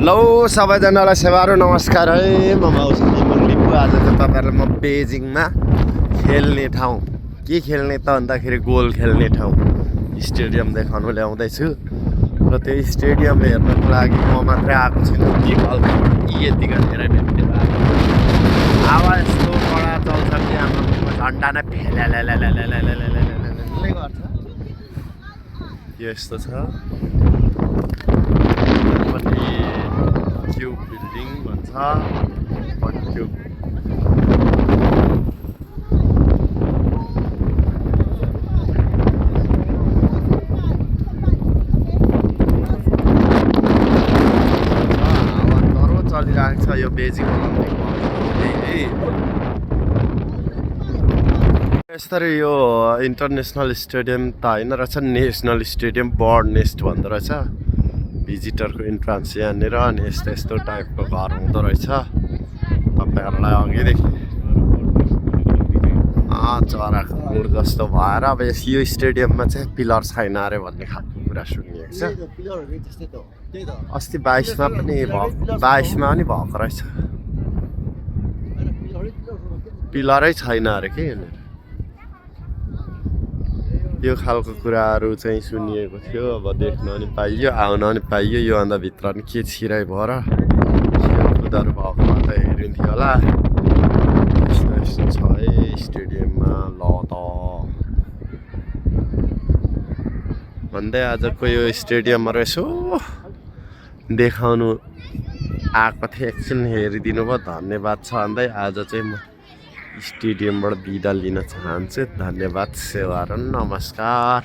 Hello सबैजनालाई सेवारो नमस्कार है। म मौसम लिम्बू। आज त तपाईँहरूलाई म बेजिङमा खेल्ने ठाउँ के खेल्ने त भन्दाखेरि गोल खेल्ने ठाउँ स्टेडियम देखाउनु ल्याउँदैछु र त्यो स्टेडियम हेर्नको लागि म मात्रै आएको छैन। यतिका धेरै भेट्दै हावा यस्तो कडा चल्छ कि हाम्रो झन्डा नै फेल्याल्याल्याल्याल्याल्याल्याल्याल्याले गर्छ। यस्तो छ क्युब बिल्डिङ भन्छ क्युब। चलिरहेको छ यो बेजिङ यसरी। यो इन्टरनेसनल स्टेडियम त होइन रहेछ, नेसनल स्टेडियम बर्ड नेस्ट भन्दो रहेछ। भिजिटरको इन्ट्रान्स यहाँनिर अनि यस्तो यस्तो टाइपको घर हुँदो रहेछ। तपाईँहरूलाई अघिदेखि चराको गुड जस्तो भएर अब यो स्टेडियममा चाहिँ पिलर छैन अरे भन्ने खालको कुरा सुनिएको छ। अस्ति 22मा पनि भएको रहेछ। पिलरै छैन अरे के यहाँनिर। यो खालको कुराहरू चाहिँ सुनिएको थियो। अब देख्न पनि पाइयो, आउन पनि पाइयो। योभन्दा भित्र पनि के छिराइ भएर खेलकुदहरू भएको त हेरिन्थ्यो होला। यस्तो यस्तो छ है स्टेडियममा। ल त भन्दै आजको यो स्टेडियमहरू यसो देखाउनु आएको थिएँ। एकछिन हेरिदिनु भयो, धन्यवाद छ भन्दै आज चाहिँ म स्टेडियमबाट बिदा लिन चाहन्छु। धन्यवाद, सेवारो नमस्कार।